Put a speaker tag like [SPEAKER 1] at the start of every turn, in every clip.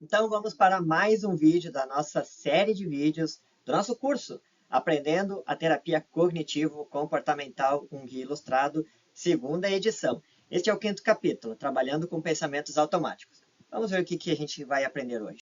[SPEAKER 1] Então vamos para mais um vídeo da nossa série de vídeos do nosso curso Aprendendo a Terapia Cognitivo-Comportamental, um guia ilustrado, segunda edição. Este é o quinto capítulo, Trabalhando com Pensamentos Automáticos. Vamos ver o que a gente vai aprender hoje.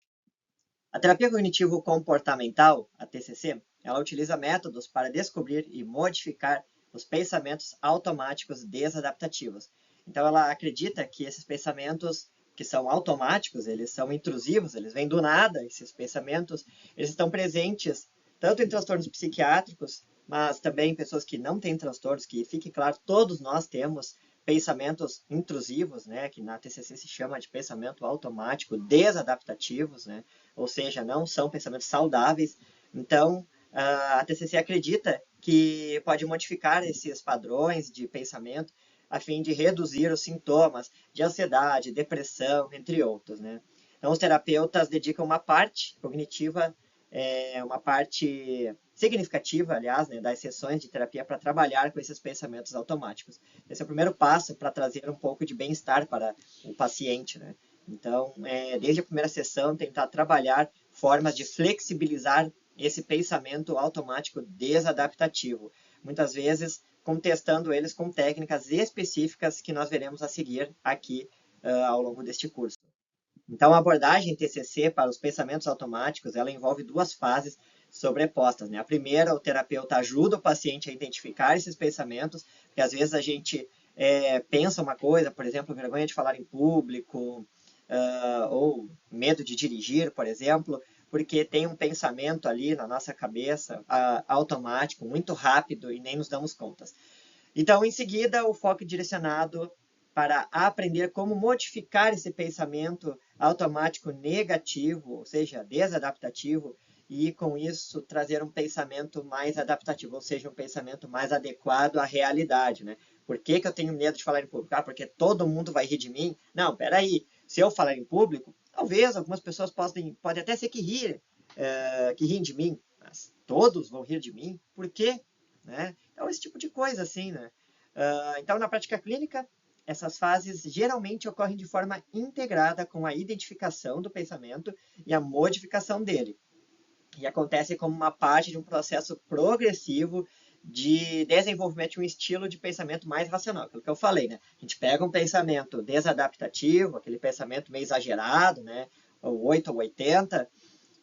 [SPEAKER 1] A terapia cognitivo-comportamental, a TCC, ela utiliza métodos para descobrir e modificar os pensamentos automáticos desadaptativos. Então ela acredita que esses pensamentos que são automáticos, eles são intrusivos, eles vêm do nada, esses pensamentos, eles estão presentes tanto em transtornos psiquiátricos, mas também em pessoas que não têm transtornos, que fique claro, todos nós temos pensamentos intrusivos, né, que na TCC se chama de pensamento automático desadaptativos, né, ou seja, não são pensamentos saudáveis. Então, a TCC acredita que pode modificar esses padrões de pensamento a fim de reduzir os sintomas de ansiedade, depressão, entre outros, né? Então, os terapeutas dedicam uma parte cognitiva, uma parte significativa, aliás, né, das sessões de terapia para trabalhar com esses pensamentos automáticos. Esse é o primeiro passo para trazer um pouco de bem-estar para o paciente, né? Então, desde a primeira sessão, tentar trabalhar formas de flexibilizar esse pensamento automático desadaptativo. Muitas vezes, contestando eles com técnicas específicas que nós veremos a seguir aqui ao longo deste curso. Então, a abordagem TCC para os pensamentos automáticos, ela envolve duas fases sobrepostas, né? A primeira, o terapeuta ajuda o paciente a identificar esses pensamentos, porque às vezes a gente pensa uma coisa, por exemplo, vergonha de falar em público, ou medo de dirigir, por exemplo, porque tem um pensamento ali na nossa cabeça automático, muito rápido e nem nos damos conta. Então, em seguida, o foco é direcionado para aprender como modificar esse pensamento automático negativo, ou seja, desadaptativo, e com isso trazer um pensamento mais adaptativo, ou seja, um pensamento mais adequado à realidade, né? Por que eu tenho medo de falar em público? Ah, porque todo mundo vai rir de mim? Não, peraí. Se eu falar em público, talvez algumas pessoas podem até ser que riem de mim, mas todos vão rir de mim? Por quê? Né? Então, esse tipo de coisa, assim, né? Então, na prática clínica, essas fases geralmente ocorrem de forma integrada com a identificação do pensamento e a modificação dele. E acontece como uma parte de um processo progressivo de desenvolvimento de um estilo de pensamento mais racional. Aquilo que eu falei, né? A gente pega um pensamento desadaptativo, aquele pensamento meio exagerado, né? Ou 8 ou 80,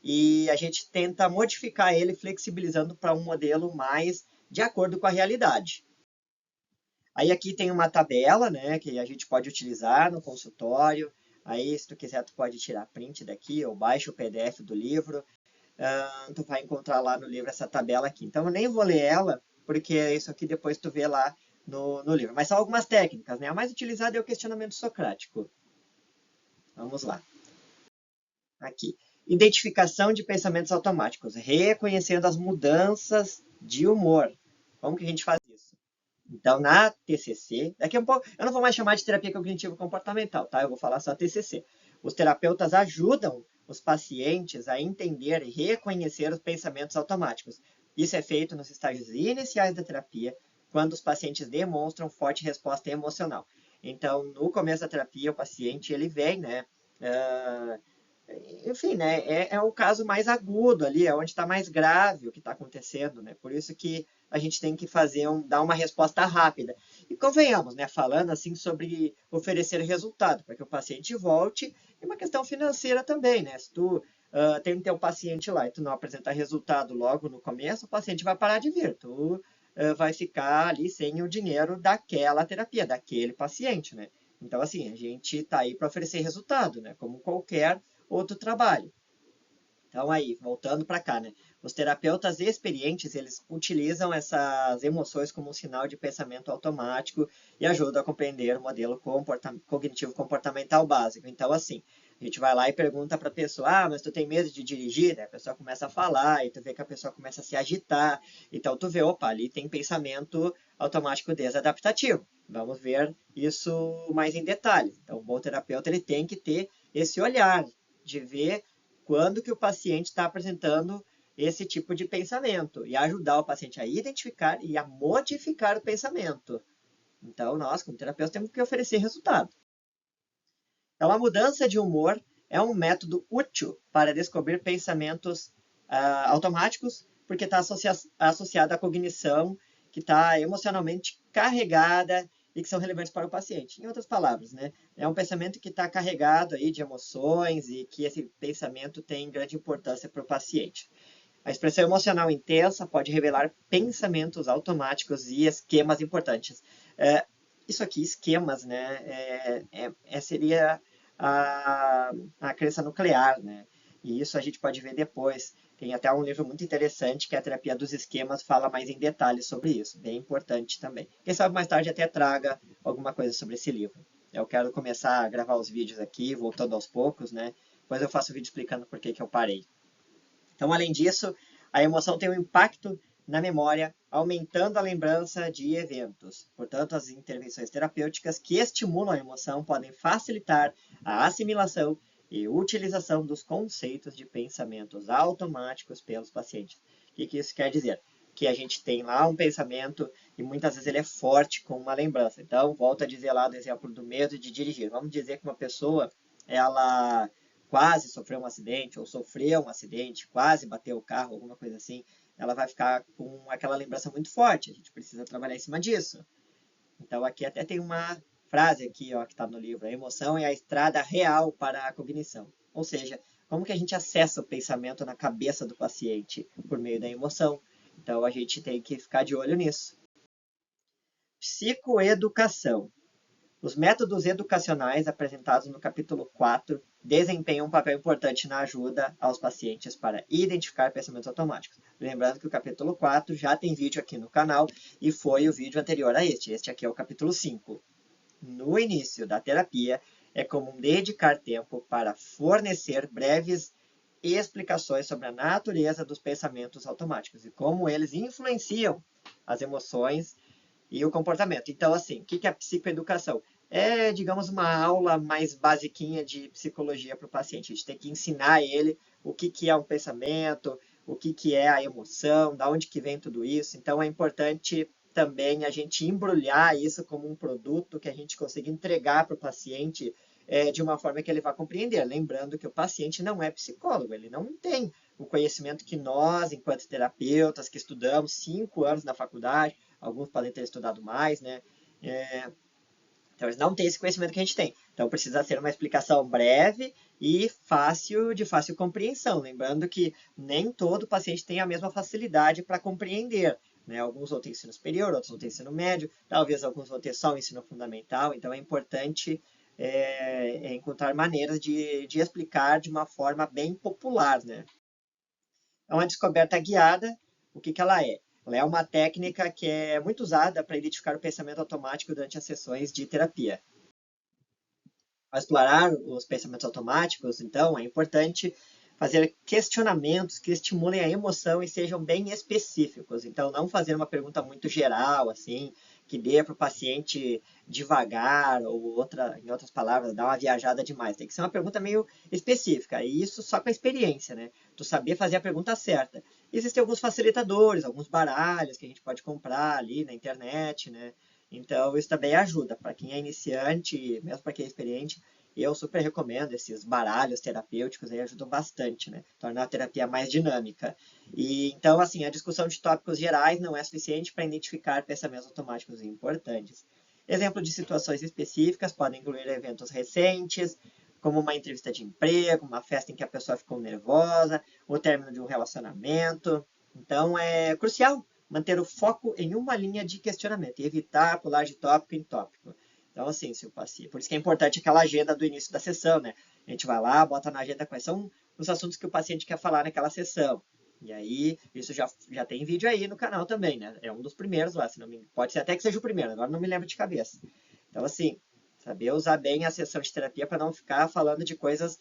[SPEAKER 1] e a gente tenta modificar ele, flexibilizando para um modelo mais de acordo com a realidade. Aí aqui tem uma tabela, né, que a gente pode utilizar no consultório. Aí, se tu quiser, tu pode tirar print daqui ou baixa o PDF do livro. Tu vai encontrar lá no livro essa tabela aqui. Então, eu nem vou ler ela, porque isso aqui depois tu vê lá no livro. Mas são algumas técnicas, né? A mais utilizada é o questionamento socrático. Vamos lá. Aqui. Identificação de pensamentos automáticos, reconhecendo as mudanças de humor. Como que a gente faz isso? Então, na TCC, daqui a um pouco, eu não vou mais chamar de terapia cognitivo-comportamental, tá? Eu vou falar só TCC. Os terapeutas ajudam os pacientes a entender e reconhecer os pensamentos automáticos. Isso é feito nos estágios iniciais da terapia, quando os pacientes demonstram forte resposta emocional. Então, no começo da terapia, o paciente ele vem, né? Uh, enfim, né, é o caso mais agudo ali, é onde está mais grave o que está acontecendo, né? Por isso que a gente tem que dar uma resposta rápida. E convenhamos, né, falando assim sobre oferecer resultado, para que o paciente volte, e uma questão financeira também, né? Se tu tem o teu paciente lá e tu não apresentar resultado logo no começo, o paciente vai parar de vir, tu vai ficar ali sem o dinheiro daquela terapia, daquele paciente, né? Então, assim, a gente está aí para oferecer resultado, né? Como qualquer outro trabalho. Então aí, voltando para cá, né? Os terapeutas experientes, eles utilizam essas emoções como um sinal de pensamento automático e ajudam a compreender o modelo cognitivo comportamental básico. Então, assim, a gente vai lá e pergunta para a pessoa, ah, mas tu tem medo de dirigir? Né? A pessoa começa a falar e tu vê que a pessoa começa a se agitar. Então, tu vê, opa, ali tem pensamento automático desadaptativo. Vamos ver isso mais em detalhes. Então, o bom terapeuta, ele tem que ter esse olhar de ver quando que o paciente está apresentando esse tipo de pensamento e ajudar o paciente a identificar e a modificar o pensamento. Então, nós, como terapeutas, temos que oferecer resultado. Então, a mudança de humor é um método útil para descobrir pensamentos automáticos, porque está associado à cognição que está emocionalmente carregada e que são relevantes para o paciente. Em outras palavras, né, é um pensamento que está carregado aí de emoções e que esse pensamento tem grande importância para o paciente. A expressão emocional intensa pode revelar pensamentos automáticos e esquemas importantes. Isso aqui, esquemas, né, seria a crença nuclear, né? E isso a gente pode ver depois. Tem até um livro muito interessante que é a Terapia dos Esquemas, fala mais em detalhes sobre isso. Bem importante também. Quem sabe mais tarde até traga alguma coisa sobre esse livro. Eu quero começar a gravar os vídeos aqui, voltando aos poucos, né? Depois eu faço um vídeo explicando por que eu parei. Então, além disso, a emoção tem um impacto na memória, aumentando a lembrança de eventos. Portanto, as intervenções terapêuticas que estimulam a emoção podem facilitar a assimilação e utilização dos conceitos de pensamentos automáticos pelos pacientes. O que isso quer dizer? Que a gente tem lá um pensamento e muitas vezes ele é forte com uma lembrança. Então, volto a dizer lá do exemplo do medo de dirigir. Vamos dizer que uma pessoa, ela quase sofreu um acidente, ou sofreu um acidente, quase bateu o carro, alguma coisa assim, ela vai ficar com aquela lembrança muito forte. A gente precisa trabalhar em cima disso. Então, aqui até tem uma frase aqui, ó, que está no livro: a emoção é a estrada real para a cognição. Ou seja, como que a gente acessa o pensamento na cabeça do paciente? Por meio da emoção. Então, a gente tem que ficar de olho nisso. Psicoeducação. Os métodos educacionais apresentados no capítulo 4 desempenham um papel importante na ajuda aos pacientes para identificar pensamentos automáticos. Lembrando que o capítulo 4 já tem vídeo aqui no canal e foi o vídeo anterior a este. Este aqui é o capítulo 5. No início da terapia, é comum dedicar tempo para fornecer breves explicações sobre a natureza dos pensamentos automáticos e como eles influenciam as emoções e o comportamento. Então, assim, o que é a psicoeducação? É, digamos, uma aula mais basiquinha de psicologia para o paciente. A gente tem que ensinar ele o que é um pensamento, o que é a emoção, da onde que vem tudo isso. Então, é importante também a gente embrulhar isso como um produto que a gente consiga entregar para o paciente de uma forma que ele vá compreender. Lembrando que o paciente não é psicólogo, ele não tem o conhecimento que nós, enquanto terapeutas, que estudamos 5 anos na faculdade, alguns podem ter estudado mais, né? Então, eles não têm esse conhecimento que a gente tem. Então, precisa ser uma explicação breve e de fácil compreensão. Lembrando que nem todo paciente tem a mesma facilidade para compreender. Né? Alguns vão ter ensino superior, outros vão ter ensino médio, talvez alguns vão ter só o ensino fundamental. Então, é importante encontrar maneiras de explicar de uma forma bem popular. Né? É uma descoberta guiada. O que ela é? Ela é uma técnica que é muito usada para identificar o pensamento automático durante as sessões de terapia. Ao explorar os pensamentos automáticos, então, é importante fazer questionamentos que estimulem a emoção e sejam bem específicos. Então, não fazer uma pergunta muito geral, assim, que dê para o paciente devagar, ou em outras palavras, dar uma viajada demais. Tem que ser uma pergunta meio específica, e isso só com a experiência, né? Tu saber fazer a pergunta certa. Existem alguns facilitadores, alguns baralhos que a gente pode comprar ali na internet, né? Então, isso também ajuda. Para quem é iniciante, mesmo para quem é experiente, eu super recomendo esses baralhos terapêuticos, aí ajudam bastante, né? Tornar a terapia mais dinâmica. E então, assim, a discussão de tópicos gerais não é suficiente para identificar pensamentos automáticos importantes. Exemplo de situações específicas podem incluir eventos recentes, como uma entrevista de emprego, uma festa em que a pessoa ficou nervosa, o término de um relacionamento. Então, é crucial manter o foco em uma linha de questionamento e evitar pular de tópico em tópico. Então, assim, se o paciente... Por isso que é importante aquela agenda do início da sessão, né? A gente vai lá, bota na agenda quais são os assuntos que o paciente quer falar naquela sessão. E aí, isso já tem vídeo aí no canal também, né? É um dos primeiros lá, se não me... pode ser até que seja o primeiro, agora não me lembro de cabeça. Então, assim, saber usar bem a sessão de terapia para não ficar falando de coisas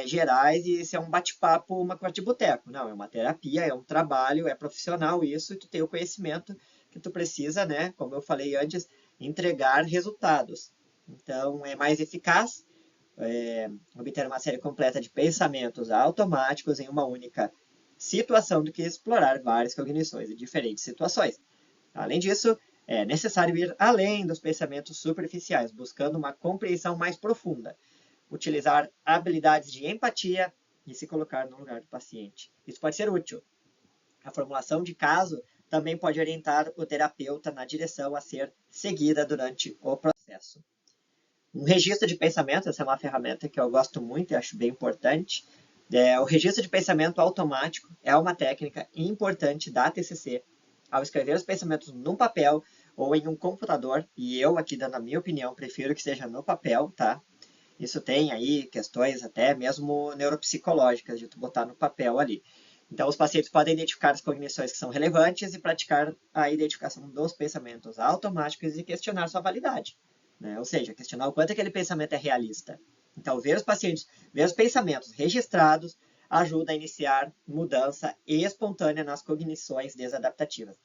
[SPEAKER 1] gerais e ser um bate-papo, uma conversa de boteco. Não, é uma terapia, é um trabalho, é profissional isso, e tu tem o conhecimento que tu precisa, né? Como eu falei antes, entregar resultados. Então, é mais eficaz obter uma série completa de pensamentos automáticos em uma única situação do que explorar várias cognições em diferentes situações. Além disso, é necessário ir além dos pensamentos superficiais, buscando uma compreensão mais profunda. utilizar habilidades de empatia e se colocar no lugar do paciente. Isso pode ser útil. A formulação de caso também pode orientar o terapeuta na direção a ser seguida durante o processo. Um registro de pensamento, essa é uma ferramenta que eu gosto muito e acho bem importante. O registro de pensamento automático é uma técnica importante da TCC. Ao escrever os pensamentos num papel ou em um computador, e eu aqui dando a minha opinião, prefiro que seja no papel, tá? Isso tem aí questões até mesmo neuropsicológicas de tu botar no papel ali. Então, os pacientes podem identificar as cognições que são relevantes e praticar a identificação dos pensamentos automáticos e questionar sua validade. Né? Ou seja, questionar o quanto aquele pensamento é realista. Então, ver os pensamentos registrados ajuda a iniciar mudança espontânea nas cognições desadaptativas.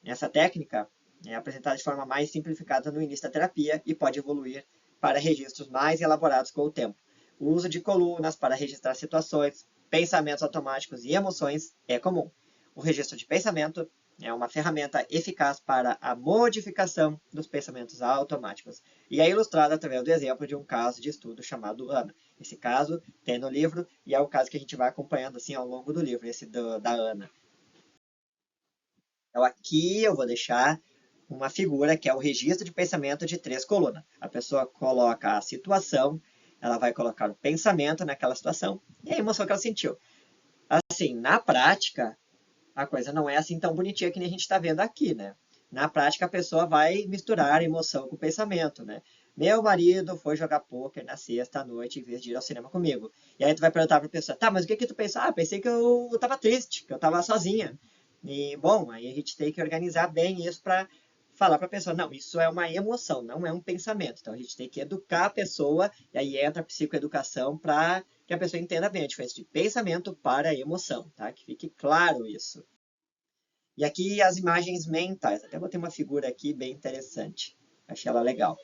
[SPEAKER 1] Essa técnica é apresentada de forma mais simplificada no início da terapia e pode evoluir para registros mais elaborados com o tempo. O uso de colunas para registrar situações, pensamentos automáticos e emoções é comum. O registro de pensamento é uma ferramenta eficaz para a modificação dos pensamentos automáticos e é ilustrado através do exemplo de um caso de estudo chamado Ana. Esse caso tem no livro e é o caso que a gente vai acompanhando assim ao longo do livro, esse da Ana. Então aqui eu vou deixar uma figura que é o registro de pensamento de 3 colunas. A pessoa coloca a situação, ela vai colocar o pensamento naquela situação e a emoção que ela sentiu. Assim, na prática, a coisa não é assim tão bonitinha que nem a gente está vendo aqui, né? Na prática, a pessoa vai misturar a emoção com o pensamento, né? Meu marido foi jogar pôquer na sexta à noite em vez de ir ao cinema comigo. E aí tu vai perguntar para a pessoa, tá, mas o que que tu pensou? Ah, pensei que eu estava triste, que eu estava sozinha. E, bom, aí a gente tem que organizar bem isso para falar para a pessoa, não, isso é uma emoção, não é um pensamento. Então a gente tem que educar a pessoa, e aí entra a psicoeducação para que a pessoa entenda bem a diferença de pensamento para emoção, tá? Que fique claro isso. E aqui as imagens mentais. Até botei uma figura aqui bem interessante. Achei ela legal.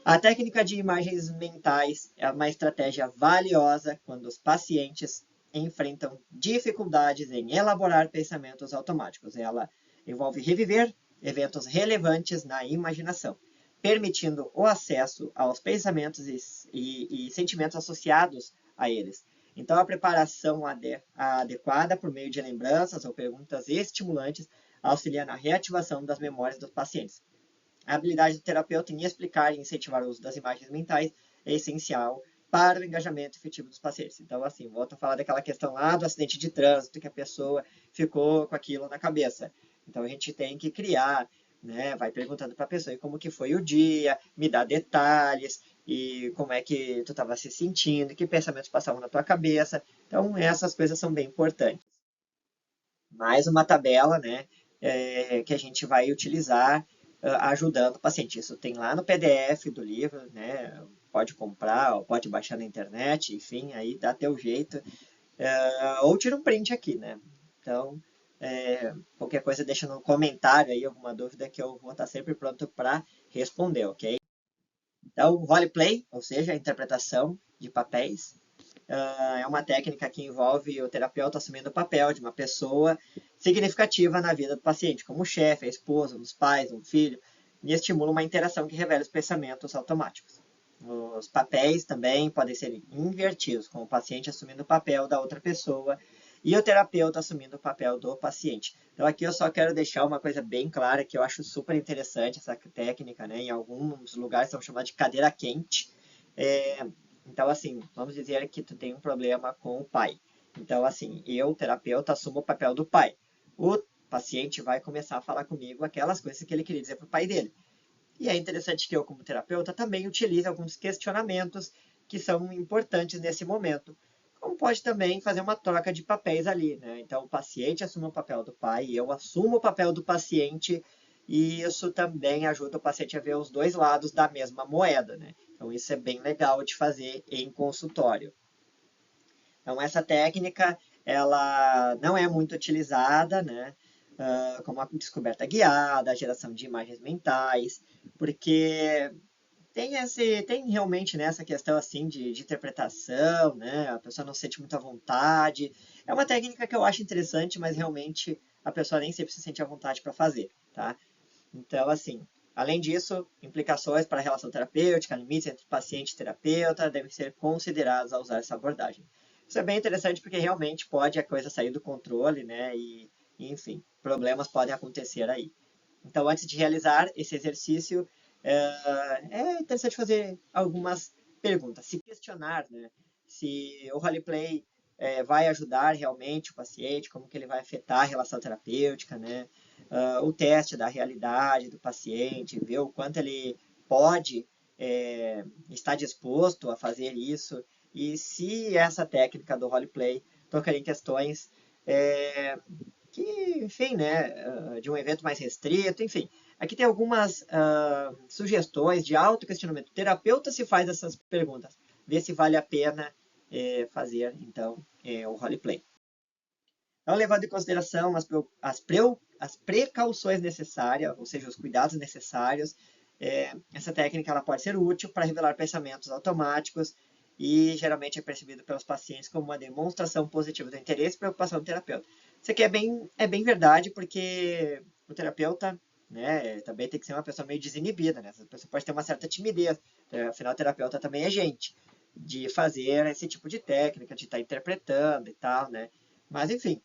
[SPEAKER 1] A técnica de imagens mentais é uma estratégia valiosa quando os pacientes enfrentam dificuldades em elaborar pensamentos automáticos. Ela envolve reviver eventos relevantes na imaginação, permitindo o acesso aos pensamentos e sentimentos associados a eles. Então, a preparação adequada por meio de lembranças ou perguntas estimulantes auxilia na reativação das memórias dos pacientes. A habilidade do terapeuta em explicar e incentivar o uso das imagens mentais é essencial para o engajamento efetivo dos pacientes. Então, assim, volto a falar daquela questão lá do acidente de trânsito, que a pessoa ficou com aquilo na cabeça. Então, a gente tem que criar, né? Vai perguntando para a pessoa como que foi o dia, me dá detalhes, e como é que tu estava se sentindo, que pensamentos passavam na tua cabeça. Então, essas coisas são bem importantes. Mais uma tabela, né? Que a gente vai utilizar ajudando o paciente. Isso tem lá no PDF do livro, né? Pode comprar, ou pode baixar na internet, enfim, aí dá teu jeito. Ou tira um print aqui, né? Então, qualquer coisa deixa no comentário aí alguma dúvida que eu vou estar sempre pronto para responder, ok? Então, roleplay, ou seja, a interpretação de papéis, é uma técnica que envolve o terapeuta assumindo o papel de uma pessoa significativa na vida do paciente, como o chefe, a esposa, os pais, um filho, e estimula uma interação que revela os pensamentos automáticos. Os papéis também podem ser invertidos, com o paciente assumindo o papel da outra pessoa e o terapeuta assumindo o papel do paciente. Então aqui eu só quero deixar uma coisa bem clara que eu acho super interessante essa técnica, né? Em alguns lugares são chamadas de cadeira quente. Então, assim, vamos dizer que tu tem um problema com o pai. Então, assim, eu, terapeuta, assumo o papel do pai. O paciente vai começar a falar comigo aquelas coisas que ele queria dizer para o pai dele. E é interessante que eu, como terapeuta, também utilize alguns questionamentos que são importantes nesse momento. Como pode também fazer uma troca de papéis ali, né? Então, o paciente assume o papel do pai, eu assumo o papel do paciente, e isso também ajuda o paciente a ver os dois lados da mesma moeda, né? Então, isso é bem legal de fazer em consultório. Então, essa técnica, ela não é muito utilizada, né? Como a descoberta guiada, a geração de imagens mentais, porque tem realmente nessa questão assim de interpretação, né? A pessoa não se sente muito à vontade. É uma técnica que eu acho interessante, mas realmente a pessoa nem sempre se sente à vontade para fazer, tá? Então, assim, Além disso, implicações para a relação terapêutica, limites entre paciente e terapeuta devem ser considerados ao usar essa abordagem. Isso é bem interessante porque realmente pode a coisa sair do controle, né? Enfim, problemas podem acontecer aí. Então, antes de realizar esse exercício, é interessante fazer algumas perguntas, se questionar, né? Se o roleplay vai ajudar realmente o paciente, como que ele vai afetar a relação terapêutica, né? O teste da realidade do paciente, ver o quanto ele pode estar disposto a fazer isso, e se essa técnica do roleplay tocaria em questões que, enfim, né, de um evento mais restrito, enfim. Aqui tem algumas sugestões de autoquestionamento. O terapeuta se faz essas perguntas, vê se vale a pena fazer, então, o roleplay. Então, levando em consideração as precauções necessárias, ou seja, os cuidados necessários, essa técnica ela pode ser útil para revelar pensamentos automáticos e geralmente é percebido pelos pacientes como uma demonstração positiva do interesse e preocupação do terapeuta. Isso aqui é bem verdade, porque o terapeuta, né, também tem que ser uma pessoa meio desinibida, né? Essa pessoa pode ter uma certa timidez, afinal o terapeuta também é gente, de fazer esse tipo de técnica, de estar interpretando e tal, né? Mas enfim,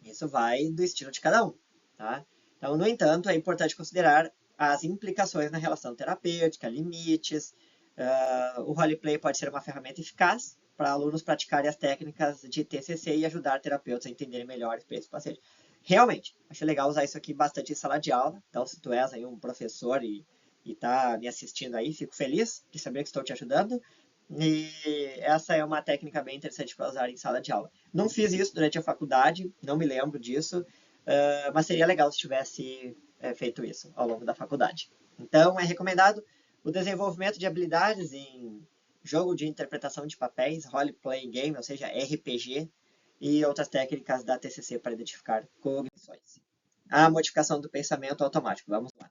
[SPEAKER 1] isso vai do estilo de cada um, tá? Então, no entanto, é importante considerar as implicações na relação terapêutica, limites. O roleplay pode ser uma ferramenta eficaz para alunos praticarem as técnicas de TCC e ajudar terapeutas a entenderem melhor a experiência do paciente. Realmente, acho legal usar isso aqui bastante em sala de aula. Então, se tu és aí um professor e está me assistindo aí, fico feliz de saber que estou te ajudando. E essa é uma técnica bem interessante para usar em sala de aula. Não fiz isso durante a faculdade, não me lembro disso, mas seria legal se tivesse feito isso ao longo da faculdade. Então, é recomendado o desenvolvimento de habilidades em jogo de interpretação de papéis, role-playing game, ou seja, RPG, e outras técnicas da TCC para identificar cognições. A modificação do pensamento automático, vamos lá.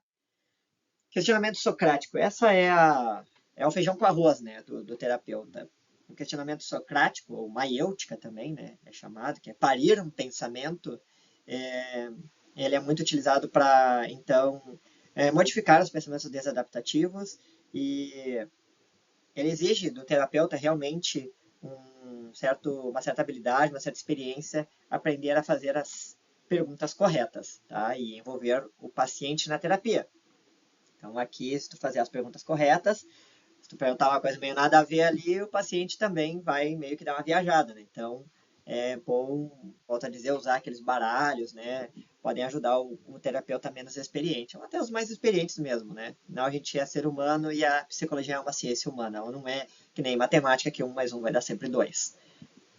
[SPEAKER 1] Questionamento socrático. Essa é o feijão com arroz, né, do terapeuta. O questionamento socrático, ou maiêutica também, né, é chamado, que é parir um pensamento, ele é muito utilizado para, então, modificar os pensamentos desadaptativos e ele exige do terapeuta realmente uma certa habilidade, uma certa experiência, aprender a fazer as perguntas corretas, tá? E envolver o paciente na terapia. Então, aqui, se tu fazer as perguntas corretas, se tu perguntar uma coisa meio nada a ver ali, o paciente também vai meio que dar uma viajada, né? Então, é bom, volto a dizer, usar aqueles baralhos, né? Podem ajudar o terapeuta menos experiente, ou até os mais experientes mesmo, né? Não, a gente é ser humano e a psicologia é uma ciência humana, ela não é que nem matemática, que 1 mais 1 vai dar sempre 2.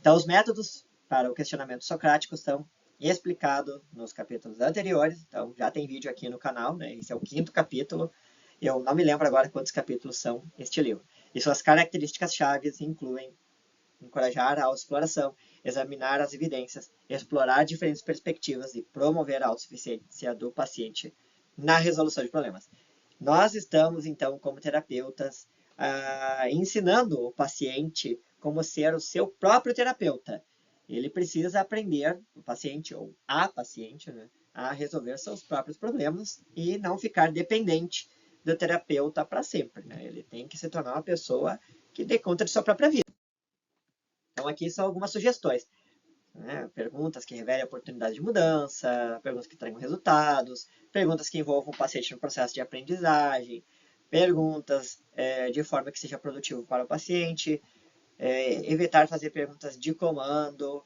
[SPEAKER 1] Então, os métodos para o questionamento socrático são explicados nos capítulos anteriores. Então, já tem vídeo aqui no canal, né? Esse é o 5º capítulo. Eu não me lembro agora quantos capítulos são este livro. E suas características chaves incluem encorajar a autoexploração, examinar as evidências, explorar diferentes perspectivas e promover a autossuficiência do paciente na resolução de problemas. Nós estamos, então, como terapeutas, ensinando o paciente como ser o seu próprio terapeuta. Ele precisa aprender, o paciente ou a paciente, né, a resolver seus próprios problemas e não ficar dependente do terapeuta para sempre. Né? Ele tem que se tornar uma pessoa que dê conta de sua própria vida. Então, aqui são algumas sugestões. Né? Perguntas que revelem oportunidades de mudança, perguntas que tragam resultados, perguntas que envolvam o paciente no processo de aprendizagem, perguntas de forma que seja produtivo para o paciente, evitar fazer perguntas de comando,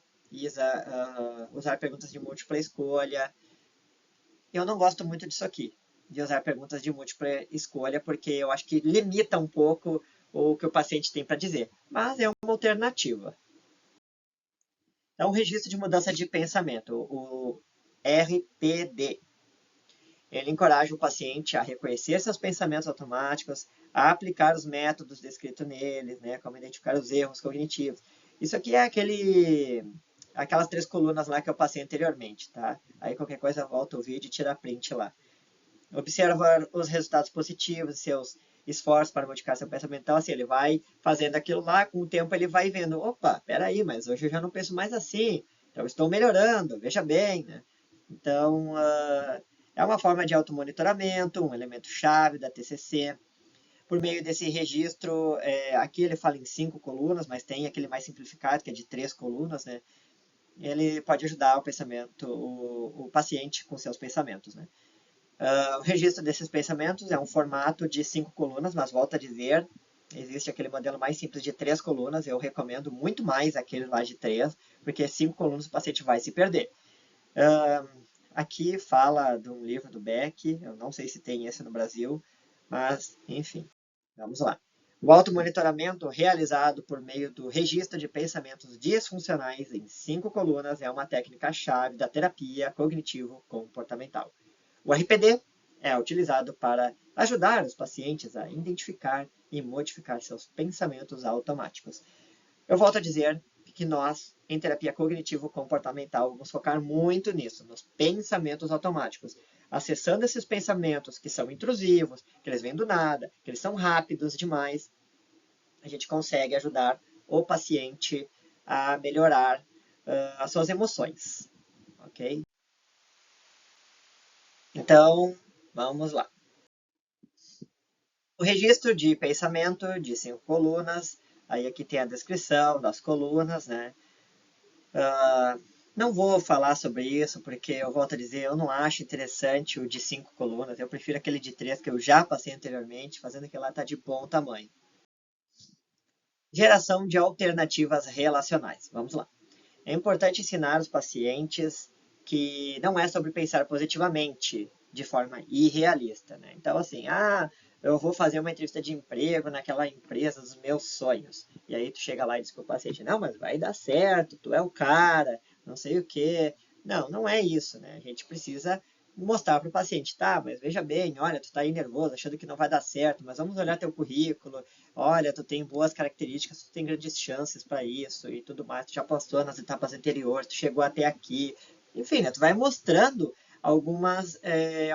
[SPEAKER 1] usar perguntas de múltipla escolha. Eu não gosto muito disso aqui, de usar perguntas de múltipla escolha, porque eu acho que limita um pouco o que o paciente tem para dizer, mas é uma alternativa. Então, o registro de mudança de pensamento, o RPD. Ele encoraja o paciente a reconhecer seus pensamentos automáticos, a aplicar os métodos descritos neles, né, como identificar os erros cognitivos. Isso aqui é aquelas 3 colunas lá que eu passei anteriormente, tá? Aí qualquer coisa volta o vídeo e tira print lá. Observar os resultados positivos, seus esforços para modificar seu pensamento. Então, assim, ele vai fazendo aquilo lá, com o tempo ele vai vendo, opa, peraí, mas hoje eu já não penso mais assim, então estou melhorando, veja bem, né? Então, É uma forma de automonitoramento, um elemento chave da TCC. Por meio desse registro, aqui ele fala em 5 colunas, mas tem aquele mais simplificado, que é de 3 colunas, né? Ele pode ajudar o pensamento, o paciente com seus pensamentos, né? O registro desses pensamentos é um formato de 5 colunas, mas volto a dizer, existe aquele modelo mais simples de 3 colunas, eu recomendo muito mais aquele lá de 3, porque 5 colunas o paciente vai se perder. Aqui fala de um livro do Beck, eu não sei se tem esse no Brasil, mas enfim, vamos lá. O automonitoramento realizado por meio do registro de pensamentos disfuncionais em 5 colunas é uma técnica-chave da terapia cognitivo-comportamental. O RPD é utilizado para ajudar os pacientes a identificar e modificar seus pensamentos automáticos. Eu volto a dizer que nós, em terapia cognitivo-comportamental, vamos focar muito nisso, nos pensamentos automáticos. Acessando esses pensamentos que são intrusivos, que eles vêm do nada, que eles são rápidos demais, a gente consegue ajudar o paciente a melhorar as suas emoções. Ok? Então, vamos lá. O registro de pensamento de 5 colunas, aí aqui tem a descrição das colunas, né? Não vou falar sobre isso, porque eu volto a dizer, eu não acho interessante o de 5 colunas, eu prefiro aquele de 3 que eu já passei anteriormente, fazendo que lá está de bom tamanho. Geração de alternativas relacionais. Vamos lá. É importante ensinar os pacientes que não é sobre pensar positivamente de forma irrealista, né? Então, assim, eu vou fazer uma entrevista de emprego naquela empresa dos meus sonhos. E aí tu chega lá e diz para o paciente, não, mas vai dar certo, tu é o cara, não sei o quê. Não, não é isso, né? A gente precisa mostrar para o paciente, tá, mas veja bem, olha, tu tá aí nervoso, achando que não vai dar certo, mas vamos olhar teu currículo, olha, tu tem boas características, tu tem grandes chances para isso e tudo mais, tu já passou nas etapas anteriores, tu chegou até aqui, enfim, né, tu vai mostrando algumas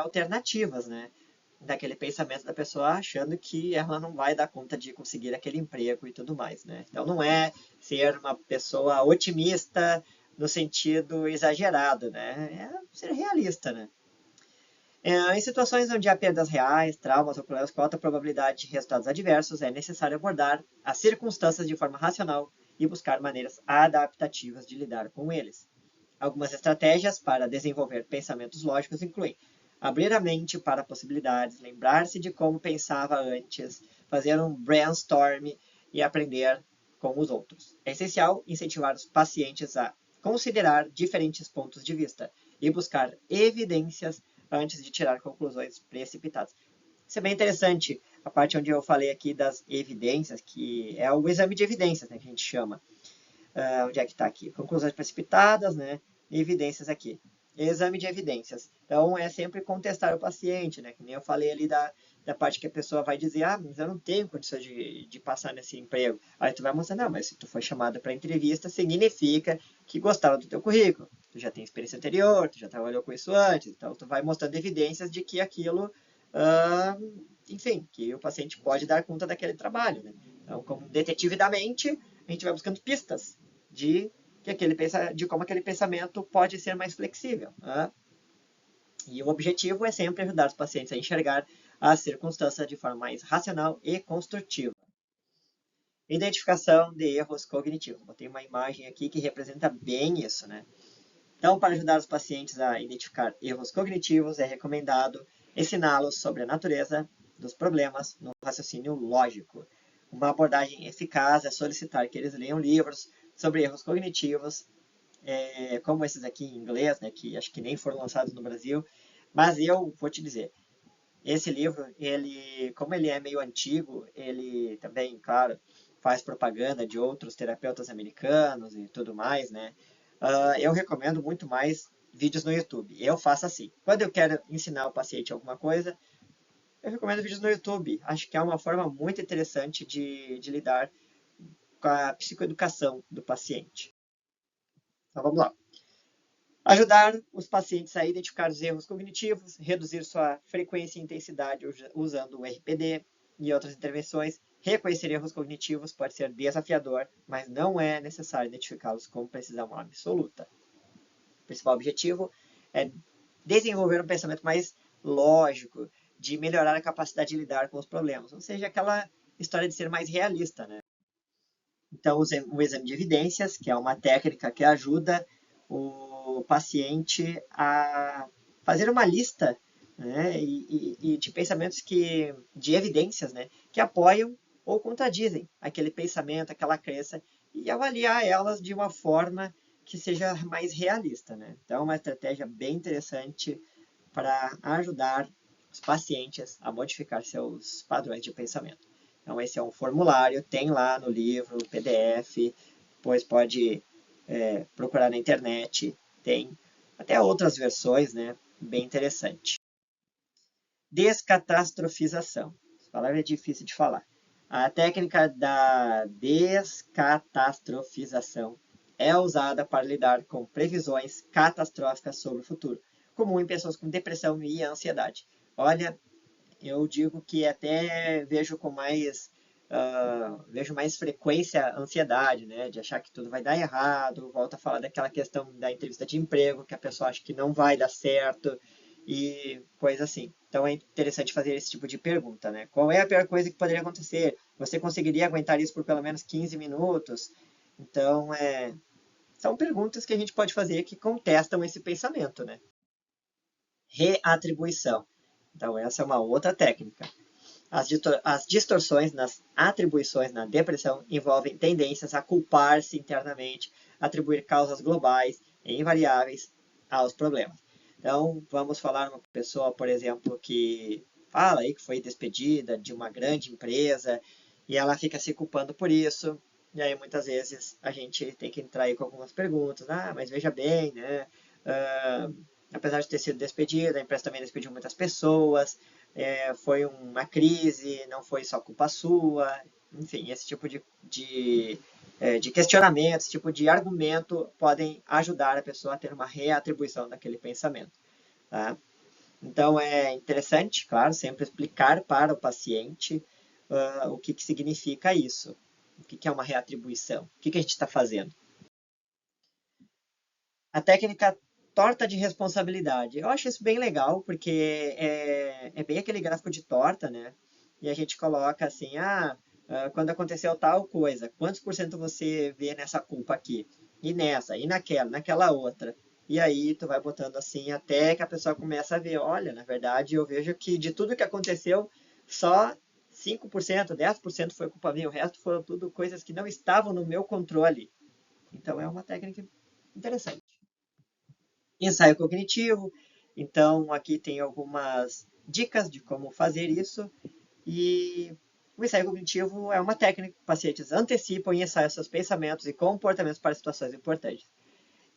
[SPEAKER 1] alternativas, né, daquele pensamento da pessoa achando que ela não vai dar conta de conseguir aquele emprego e tudo mais, né. Então não é ser uma pessoa otimista no sentido exagerado, né, é ser realista, né. Em situações onde há perdas reais, traumas ou problemas com alta probabilidade de resultados adversos, é necessário abordar as circunstâncias de forma racional e buscar maneiras adaptativas de lidar com eles. Algumas estratégias para desenvolver pensamentos lógicos incluem abrir a mente para possibilidades, lembrar-se de como pensava antes, fazer um brainstorm e aprender com os outros. É essencial incentivar os pacientes a considerar diferentes pontos de vista e buscar evidências antes de tirar conclusões precipitadas. Isso é bem interessante, a parte onde eu falei aqui das evidências, que é o exame de evidências, né, que a gente chama. Onde é que está aqui? Conclusões precipitadas, né? Evidências aqui. Exame de evidências. Então, é sempre contestar o paciente, né? Que nem eu falei ali da parte que a pessoa vai dizer, mas eu não tenho condições de passar nesse emprego. Aí tu vai mostrar, não, mas se tu foi chamado para entrevista, significa que gostaram do teu currículo. Tu já tem experiência anterior, tu já trabalhou com isso antes, então tu vai mostrando evidências de que aquilo, enfim, que o paciente pode dar conta daquele trabalho, né? Então, como detetive da mente, a gente vai buscando pistas de como aquele pensamento pode ser mais flexível. Né? E o objetivo é sempre ajudar os pacientes a enxergar as circunstâncias de forma mais racional e construtiva. Identificação de erros cognitivos. Botei uma imagem aqui que representa bem isso, né? Então, para ajudar os pacientes a identificar erros cognitivos, é recomendado ensiná-los sobre a natureza dos problemas no raciocínio lógico. Uma abordagem eficaz é solicitar que eles leiam livros sobre erros cognitivos, como esses aqui em inglês, né, que acho que nem foram lançados no Brasil, mas eu vou te dizer, esse livro, como ele é meio antigo, ele também, claro, faz propaganda de outros terapeutas americanos e tudo mais, né? Eu recomendo muito mais vídeos no YouTube. Eu faço assim. Quando eu quero ensinar o paciente alguma coisa, eu recomendo vídeos no YouTube. Acho que é uma forma muito interessante de lidar com a psicoeducação do paciente. Então vamos lá. Ajudar os pacientes a identificar os erros cognitivos, reduzir sua frequência e intensidade usando o RPD e outras intervenções. Reconhecer erros cognitivos pode ser desafiador, mas não é necessário identificá-los com precisão absoluta. O principal objetivo é desenvolver um pensamento mais lógico, de melhorar a capacidade de lidar com os problemas. Ou seja, aquela história de ser mais realista, né? Então, o exame de evidências, que é uma técnica que ajuda o paciente a fazer uma lista, né, e de pensamentos de evidências, né, que apoiam ou contradizem aquele pensamento, aquela crença, e avaliar elas de uma forma que seja mais realista, né? Então, é uma estratégia bem interessante para ajudar os pacientes a modificar seus padrões de pensamento. Então, esse é um formulário, tem lá no livro, PDF, depois pode procurar na internet, tem até outras versões, né? Bem interessante. Descatastrofização. Essa palavra é difícil de falar. A técnica da descatastrofização é usada para lidar com previsões catastróficas sobre o futuro, comum em pessoas com depressão e ansiedade. Olha, eu digo que até vejo mais frequência a ansiedade, né? De achar que tudo vai dar errado, volta a falar daquela questão da entrevista de emprego, que a pessoa acha que não vai dar certo e coisa assim. Então é interessante fazer esse tipo de pergunta, né? Qual é a pior coisa que poderia acontecer? Você conseguiria aguentar isso por pelo menos 15 minutos? Então, são perguntas que a gente pode fazer que contestam esse pensamento, né? Reatribuição. Então, essa é uma outra técnica. As distorções nas atribuições na depressão envolvem tendências a culpar-se internamente, atribuir causas globais e invariáveis aos problemas. Então, vamos falar uma pessoa, por exemplo, que fala aí que foi despedida de uma grande empresa e ela fica se culpando por isso. E aí, muitas vezes, a gente tem que entrar aí com algumas perguntas. Ah, mas veja bem, né? Apesar de ter sido despedida, a empresa também despediu muitas pessoas, foi uma crise, não foi só culpa sua, enfim, esse tipo de questionamento, esse tipo de argumento podem ajudar a pessoa a ter uma reatribuição daquele pensamento. Tá? Então é interessante, claro, sempre explicar para o paciente o que significa isso, o que é uma reatribuição, o que a gente está fazendo. A técnica torta de responsabilidade. Eu acho isso bem legal, porque é bem aquele gráfico de torta, né? E a gente coloca assim, quando aconteceu tal coisa, quantos por cento você vê nessa culpa aqui? E nessa, e naquela outra. E aí tu vai botando assim até que a pessoa começa a ver, olha, na verdade eu vejo que de tudo que aconteceu, só 5%, 10% foi culpa minha, o resto foram tudo coisas que não estavam no meu controle. Então é uma técnica interessante. Ensaio cognitivo. Então, aqui tem algumas dicas de como fazer isso. E o ensaio cognitivo é uma técnica que pacientes antecipam e ensaiam seus pensamentos e comportamentos para situações importantes.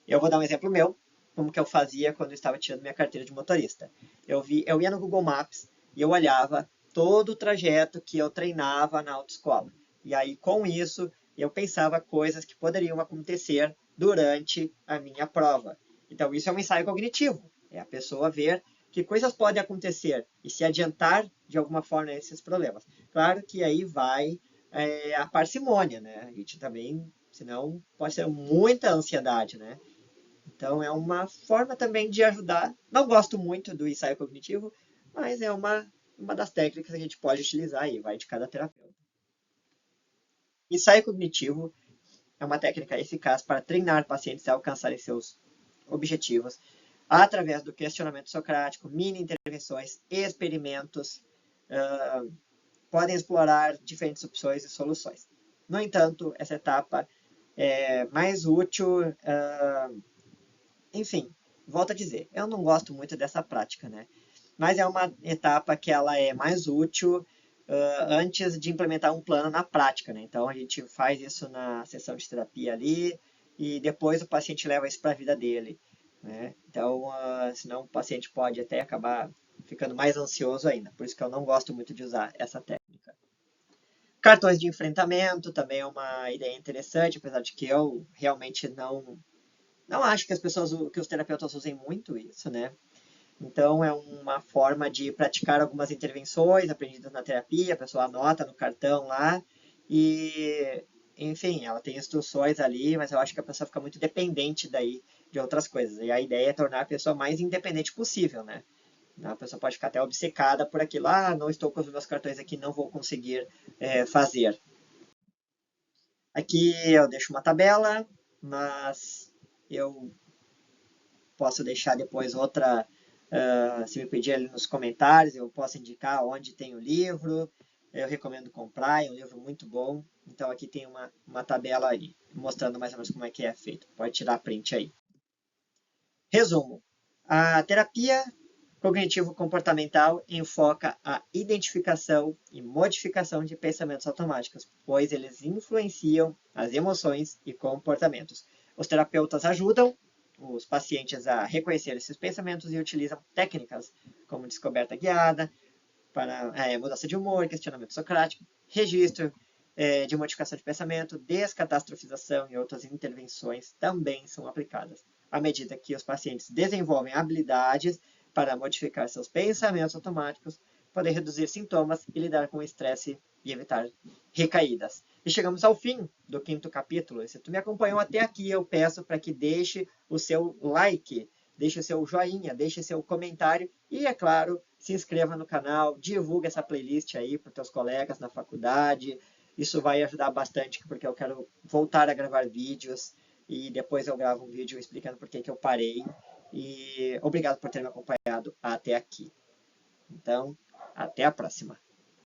[SPEAKER 1] Eu vou dar um exemplo meu, como que eu fazia quando eu estava tirando minha carteira de motorista. Eu ia no Google Maps e eu olhava todo o trajeto que eu treinava na autoescola. E aí, com isso, eu pensava coisas que poderiam acontecer durante a minha prova. Então, isso é um ensaio cognitivo. É a pessoa ver que coisas podem acontecer e se adiantar de alguma forma a esses problemas. Claro que aí vai a parcimônia, né? A gente também, senão pode ser muita ansiedade, né? Então é uma forma também de ajudar. Não gosto muito do ensaio cognitivo, mas é uma das técnicas que a gente pode utilizar aí, vai de cada terapeuta. Ensaio cognitivo é uma técnica eficaz para treinar pacientes a alcançarem seus objetivos através do questionamento socrático, mini intervenções, experimentos, podem explorar diferentes opções e soluções. No entanto, essa etapa é mais útil, enfim, volto a dizer, eu não gosto muito dessa prática, né? Mas é uma etapa que ela é mais útil antes de implementar um plano na prática, né? Então a gente faz isso na sessão de terapia ali e depois o paciente leva isso para a vida dele, né? Então, senão o paciente pode até acabar ficando mais ansioso ainda. Por isso que eu não gosto muito de usar essa técnica. Cartões de enfrentamento também é uma ideia interessante, apesar de que eu realmente não acho que que os terapeutas usem muito isso, né? Então, é uma forma de praticar algumas intervenções aprendidas na terapia, a pessoa anota no cartão lá, e enfim, ela tem instruções ali, mas eu acho que a pessoa fica muito dependente daí de outras coisas. E a ideia é tornar a pessoa mais independente possível, né? A pessoa pode ficar até obcecada por aquilo. Ah, não estou com os meus cartões aqui, não vou conseguir fazer. Aqui eu deixo uma tabela, mas eu posso deixar depois outra, se me pedir ali nos comentários, eu posso indicar onde tem o livro. Eu recomendo comprar, é um livro muito bom. Então aqui tem uma tabela aí, mostrando mais ou menos como é que é feito. Pode tirar print aí. Resumo. A terapia cognitivo-comportamental enfoca a identificação e modificação de pensamentos automáticos, pois eles influenciam as emoções e comportamentos. Os terapeutas ajudam os pacientes a reconhecer esses pensamentos e utilizam técnicas como descoberta guiada, para mudança de humor, questionamento socrático, registro de modificação de pensamento, descatastrofização e outras intervenções também são aplicadas. À medida que os pacientes desenvolvem habilidades para modificar seus pensamentos automáticos, poder reduzir sintomas e lidar com o estresse e evitar recaídas. E chegamos ao fim do 5º capítulo. E se tu me acompanhou até aqui, eu peço para que deixe o seu like, deixe o seu joinha, deixe seu comentário e, é claro, se inscreva no canal, divulgue essa playlist aí para os teus colegas na faculdade. Isso vai ajudar bastante, porque eu quero voltar a gravar vídeos e depois eu gravo um vídeo explicando por que eu parei. E obrigado por ter me acompanhado até aqui. Então, até a próxima.